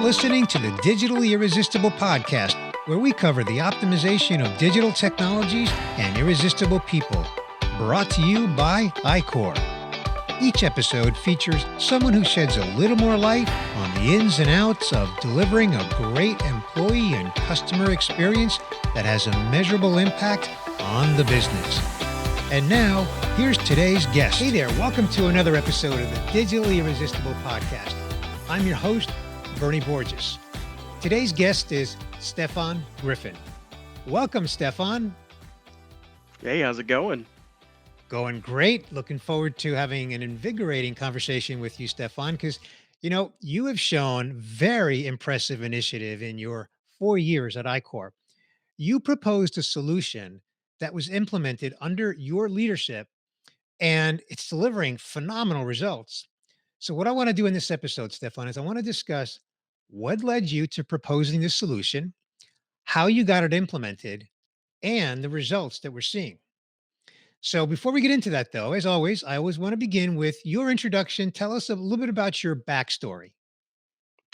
listening to the Digitally Irresistible podcast, where we cover the optimization of digital technologies and irresistible people. Brought to you by iQor. Each episode features someone who sheds a little more light on the ins and outs of delivering a great employee and customer experience that has a measurable impact on the business. And now, here's today's guest. Hey there, welcome to another episode of the Digitally Irresistible podcast. I'm your host, Bernie Borges. Today's guest is Stephon Griffin. Welcome, Stephon. Hey, how's it going? Going great. Looking forward to having an invigorating conversation with you, Stephon, because you have shown very impressive initiative in your 4 years at iQor. You proposed a solution that was implemented under your leadership, and it's delivering phenomenal results. So, what I want to do in this episode, Stephon, is I want to discuss what led you to proposing this solution, how you got it implemented, and the results that we're seeing. So, before we get into that, though, as always, I always want to begin with your introduction. Tell us a little bit about your backstory.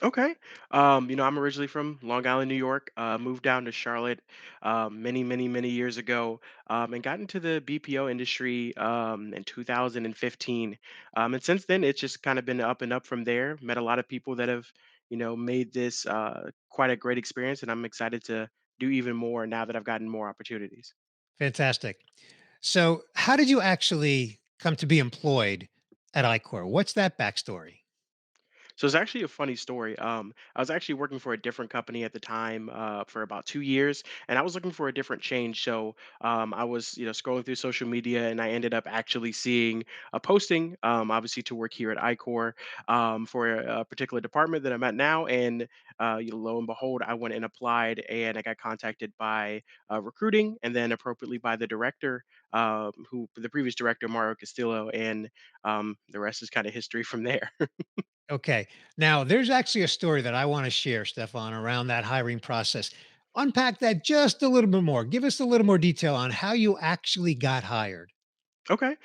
Okay. I'm originally from Long Island, New York. Moved down to Charlotte many years ago, and got into the BPO industry in 2015. And since then, it's just kind of been up and up from there. Met a lot of people that have, made this quite a great experience, and I'm excited to do even more now that I've gotten more opportunities. Fantastic. So, how did you actually come to be employed at iQor? What's that backstory? So it's actually a funny story. I was actually working for a different company at the time for about 2 years, and I was looking for a different change. So I was, scrolling through social media, and I ended up actually seeing a posting, obviously to work here at iCor for a particular department that I'm at now. And lo and behold, I went and applied, and I got contacted by recruiting, and then appropriately by the director, who the previous director, Mario Castillo, and the rest is kind of history from there. Okay. Now, there's actually a story that I want to share, Stefan, around that hiring process. Unpack that just a little bit more. Give us a little more detail on how you actually got hired. Okay.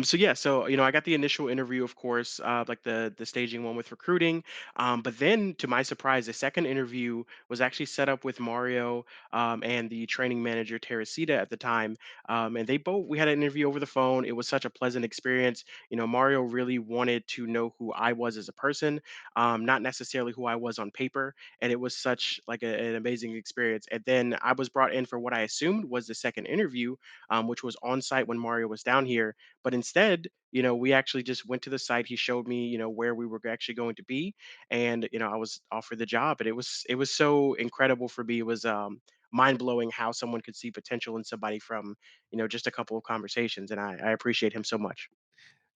So yeah, so I got the initial interview, of course, like the staging one with recruiting. But then, to my surprise, the second interview was actually set up with Mario and the training manager Teresita at the time. And we had an interview over the phone. It was such a pleasant experience. Mario really wanted to know who I was as a person, not necessarily who I was on paper. And it was such like an amazing experience. And then I was brought in for what I assumed was the second interview, which was on site when Mario was down here. But instead, we actually just went to the site. He showed me, where we were actually going to be, and I was offered the job. And it was so incredible for me. It was mind blowing how someone could see potential in somebody from just a couple of conversations, and I appreciate him so much.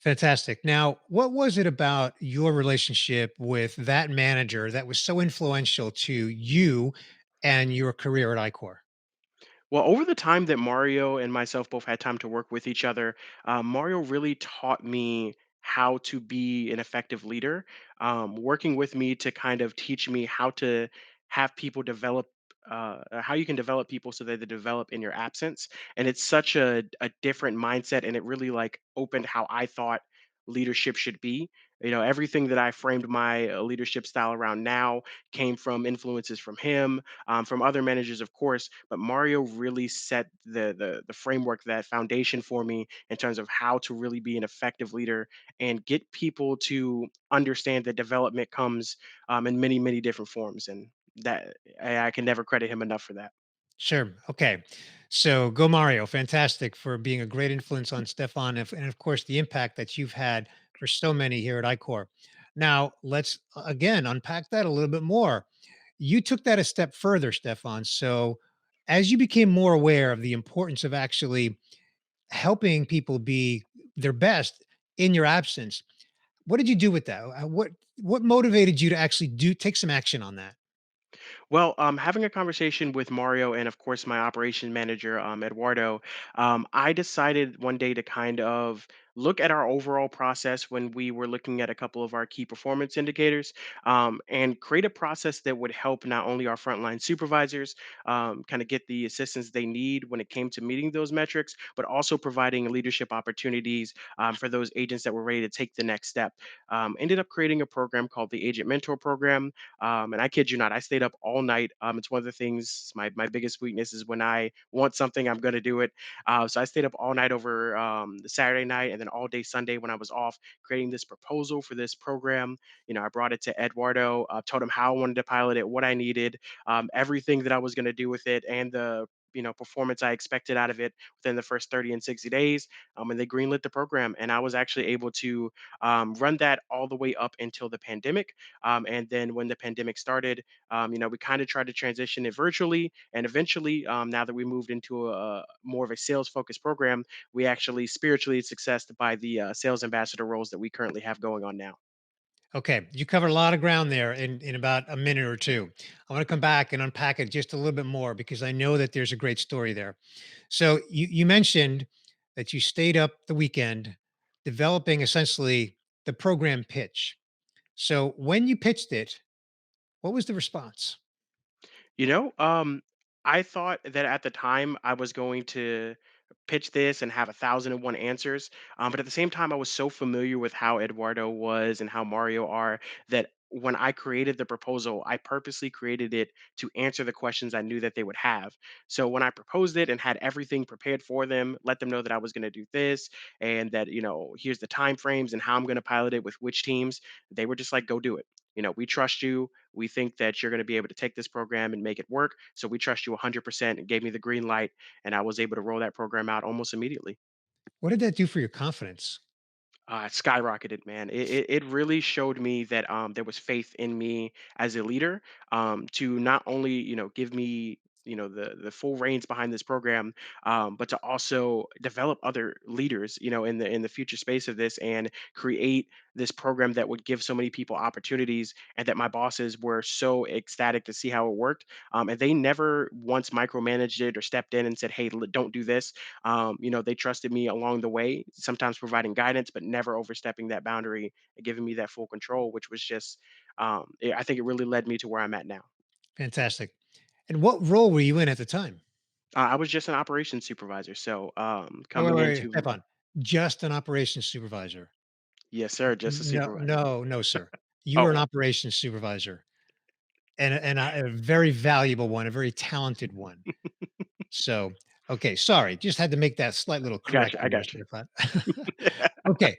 Fantastic. Now, what was it about your relationship with that manager that was so influential to you and your career at iCor? Well, over the time that Mario and myself both had time to work with each other, Mario really taught me how to be an effective leader, working with me to kind of teach me how to have people develop. How you can develop people so that they develop in your absence. And it's such a different mindset, and it really like opened how I thought leadership should be. Everything that I framed my leadership style around now came from influences from him, from other managers, of course. But Mario really set the framework, that foundation for me in terms of how to really be an effective leader and get people to understand that development comes in many different forms, and that I can never credit him enough for that. Sure. Okay. So go Mario. Fantastic for being a great influence on Stefan and of course the impact that you've had for so many here at iCor. Now let's again unpack that a little bit more. You took that a step further, Stefan. So as you became more aware of the importance of actually helping people be their best in your absence, what did you do with that? What motivated you to actually do take some action on that? Well, having a conversation with Mario and, of course, my operation manager, Eduardo, I decided one day to kind of look at our overall process when we were looking at a couple of our key performance indicators, and create a process that would help not only our frontline supervisors kind of get the assistance they need when it came to meeting those metrics, but also providing leadership opportunities for those agents that were ready to take the next step. Ended up creating a program called the Agent Mentor Program. And I kid you not, I stayed up all night. It's one of the things, my biggest weakness is when I want something, I'm going to do it. So I stayed up all night over the Saturday night and then all day Sunday when I was off, creating this proposal for this program. I brought it to Eduardo, told him how I wanted to pilot it, what I needed, everything that I was going to do with it, and the performance I expected out of it within the first 30 and 60 days. And they greenlit the program, and I was actually able to run that all the way up until the pandemic. And then when the pandemic started, we kind of tried to transition it virtually, and eventually, now that we moved into a more of a sales focused program, we actually spiritually successed by the sales ambassador roles that we currently have going on now. Okay, you covered a lot of ground there in about a minute or two. I want to come back and unpack it just a little bit more because I know that there's a great story there. So you mentioned that you stayed up the weekend developing essentially the program pitch. So when you pitched it, what was the response? You know, um, I thought that at the time I was going to pitch this and have 1,001 answers. But at the same time, I was so familiar with how Eduardo was and how Mario are that when I created the proposal, I purposely created it to answer the questions I knew that they would have. So when I proposed it and had everything prepared for them, let them know that I was going to do this and that, here's the time frames and how I'm going to pilot it with which teams, they were just like, go do it. We trust you. We think that you're going to be able to take this program and make it work. So we trust you 100%, and gave me the green light. And I was able to roll that program out almost immediately. What did that do for your confidence? It skyrocketed, man. It really showed me that there was faith in me as a leader, to not only give me the full reins behind this program, but to also develop other leaders in the future space of this and create this program that would give so many people opportunities, and that my bosses were so ecstatic to see how it worked, and they never once micromanaged it or stepped in and said, hey, don't do this. They trusted me along the way, sometimes providing guidance, but never overstepping that boundary and giving me that full control, which was just, I think it really led me to where I'm at now. Fantastic. And what role were you in at the time? I was just an operations supervisor. So Wait, coming wait, step into, on. Just an operations supervisor. yes, sir, just a No, supervisor. no, no, sir. You were an Oh, operations supervisor and a very valuable one, a very talented one. So, okay, sorry, just had to make that slight little I got you. I correction there, got you. Stefan. Okay,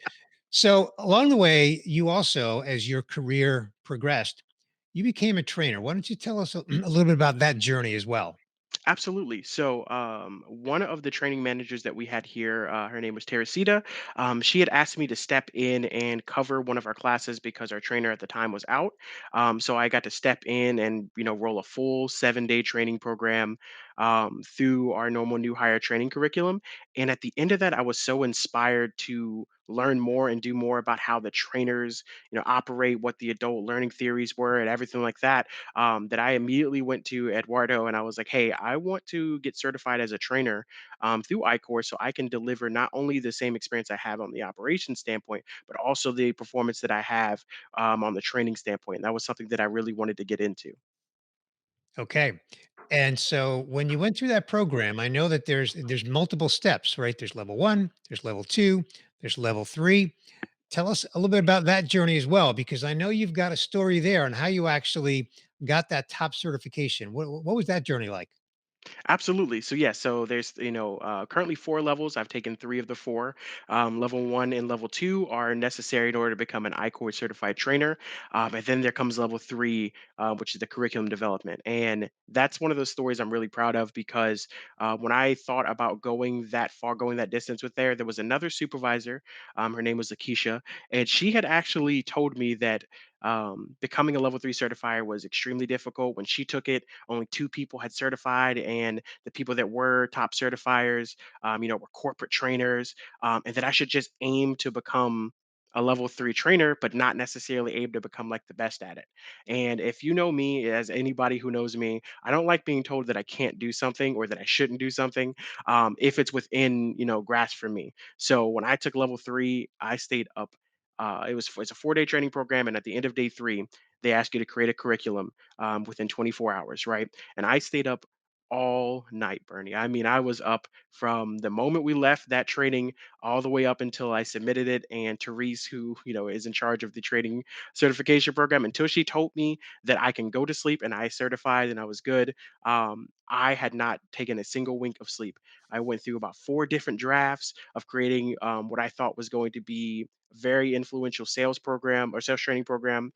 so along the way, you also, as your career progressed, you became a trainer. Why don't you tell us a, a little bit about that journey as well? Absolutely. So, one of the training managers that we had here, her name was Teresita. She had asked me to step in and cover one of our classes because our trainer at the time was out. So I got to step in and roll a full 7-day training program through our normal new hire training curriculum. And at the end of that, I was so inspired to learn more and do more about how the trainers operate, what the adult learning theories were, and everything like that, that I immediately went to Eduardo and I was like, hey, I want to get certified as a trainer through iQor so I can deliver not only the same experience I have on the operations standpoint, but also the performance that I have on the training standpoint. And that was something that I really wanted to get into. Okay. And so when you went through that program, I know that there's multiple steps, right? There's level 1, there's level 2, there's level 3. Tell us a little bit about that journey as well, because I know you've got a story there on how you actually got that top certification. What was that journey like? Absolutely. So yeah, so there's currently 4 levels. I've taken 3 of the 4. Level 1 and level 2 are necessary in order to become an iQor certified trainer, and then there comes level 3, which is the curriculum development. And that's one of those stories I'm really proud of because when I thought about going that far, going that distance with there was another supervisor. Her name was Lakeisha, and she had actually told me that becoming a level 3 certifier was extremely difficult. When she took it, only 2 people had certified, and the people that were top certifiers, were corporate trainers, and that I should just aim to become a level 3 trainer, but not necessarily able to become like the best at it. And if you know me, as anybody who knows me, I don't like being told that I can't do something or that I shouldn't do something, if it's within, grasp for me. So when I took level 3, I stayed up. It's a 4-day training program, and at the end of day 3, they ask you to create a curriculum within 24 hours, right? And I stayed up all night, Bernie. I mean, I was up from the moment we left that training all the way up until I submitted it. And Therese, who is in charge of the trading certification program, until she told me that I can go to sleep and I certified and I was good, I had not taken a single wink of sleep. I went through about 4 different drafts of creating what I thought was going to be a very influential sales program or sales training program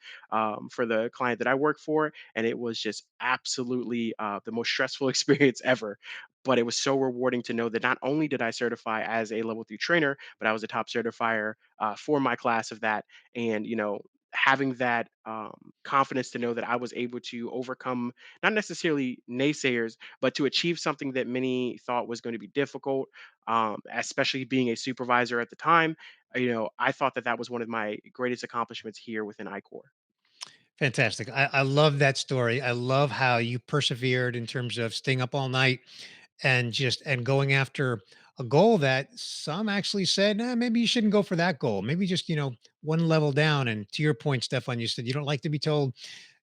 for the client that I work for, and it was just absolutely the most stressful experience ever. But it was so rewarding to know that not only did I certify as a level 3 trainer, but I was a top certifier for my class of that. And, having that confidence to know that I was able to overcome not necessarily naysayers, but to achieve something that many thought was going to be difficult, especially being a supervisor at the time. I thought that that was one of my greatest accomplishments here within iQor. Fantastic. I love that story. I love how you persevered in terms of staying up all night and going after a goal that some actually said, maybe you shouldn't go for that goal. Maybe just, one level down. And to your point, Stefan, you said you don't like to be told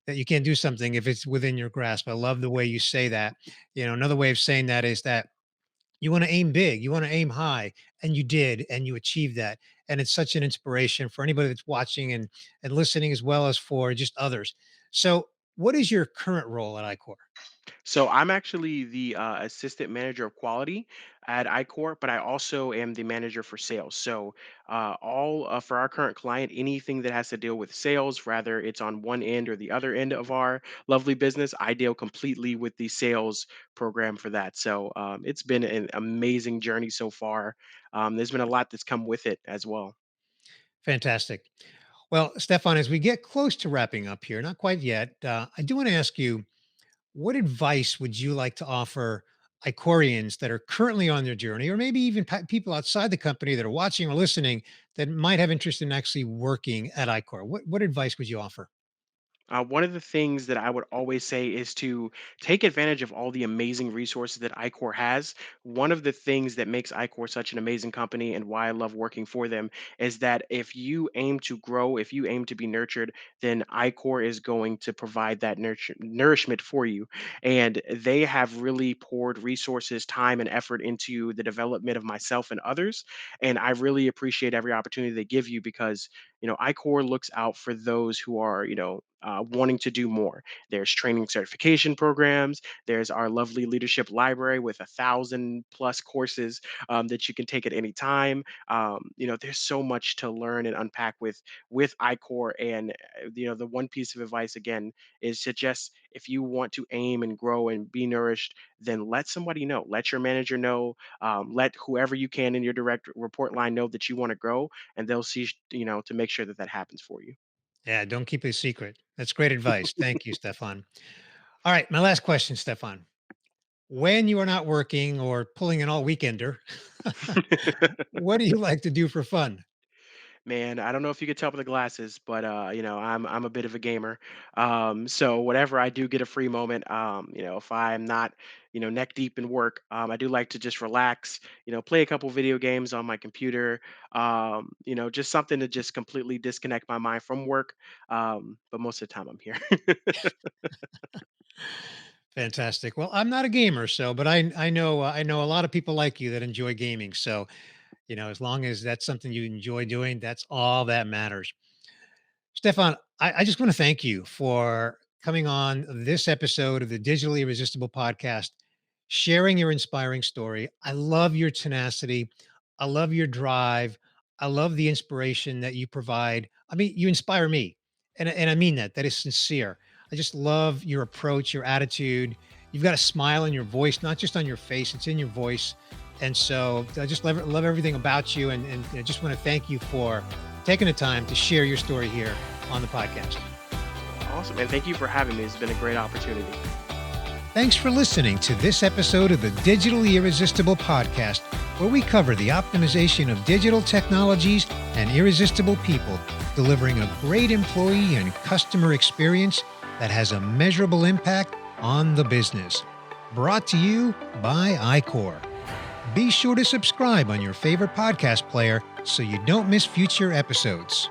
that you can't do something if it's within your grasp. I love the way you say that. Another way of saying that is that you want to aim big, you want to aim high, and you did, and you achieved that. And it's such an inspiration for anybody that's watching and listening, as well as for just others. So, what is your current role at iCor? So I'm actually the assistant manager of quality at iQor, but I also am the manager for sales. So all for our current client, anything that has to deal with sales, whether it's on one end or the other end of our lovely business, I deal completely with the sales program for that. So it's been an amazing journey so far. There's been a lot that's come with it as well. Fantastic. Well, Stefan, as we get close to wrapping up here, not quite yet, I do want to ask you, what advice would you like to offer Icorians that are currently on their journey, or maybe even people outside the company that are watching or listening that might have interest in actually working at Icor? What advice would you offer? One of the things that I would always say is to take advantage of all the amazing resources that iQor has. One of the things that makes iQor such an amazing company and why I love working for them is that if you aim to grow, if you aim to be nurtured, then iQor is going to provide that nourishment for you. And they have really poured resources, time, and effort into the development of myself and others. And I really appreciate every opportunity they give you because iCor looks out for those who are, wanting to do more. There's training certification programs. There's our lovely leadership library with 1,000+ courses that you can take at any time. There's so much to learn and unpack with iCor. And the one piece of advice again is to just if you want to aim and grow and be nourished, then let somebody know. Let your manager know. Let whoever you can in your direct report line know that you want to grow, and they'll see to make sure that that happens for you. Yeah, don't keep it a secret. That's great advice. Thank you, Stefan. All right, my last question, Stefan. When you are not working or pulling an all weekender, what do you like to do for fun? Man, I don't know if you could tell by the glasses, but I'm a bit of a gamer. So whenever I do get a free moment, if I'm not, neck deep in work, I do like to just relax, play a couple video games on my computer, just something to just completely disconnect my mind from work. But most of the time I'm here. Fantastic. Well, I'm not a gamer, so but I know a lot of people like you that enjoy gaming. So, as long as that's something you enjoy doing, that's all that matters. Stefan, I just want to thank you for coming on this episode of the Digitally Irresistible podcast, sharing your inspiring story. I love your tenacity. I love your drive. I love the inspiration that you provide. I mean, you inspire me. And I mean that. That is sincere. I just love your approach, your attitude. You've got a smile in your voice, not just on your face, it's in your voice. And so I just love everything about you. And I just want to thank you for taking the time to share your story here on the podcast. Awesome, and thank you for having me. It's been a great opportunity. Thanks for listening to this episode of the Digitally Irresistible podcast, where we cover the optimization of digital technologies and irresistible people, delivering a great employee and customer experience that has a measurable impact on the business. Brought to you by iQor. Be sure to subscribe on your favorite podcast player so you don't miss future episodes.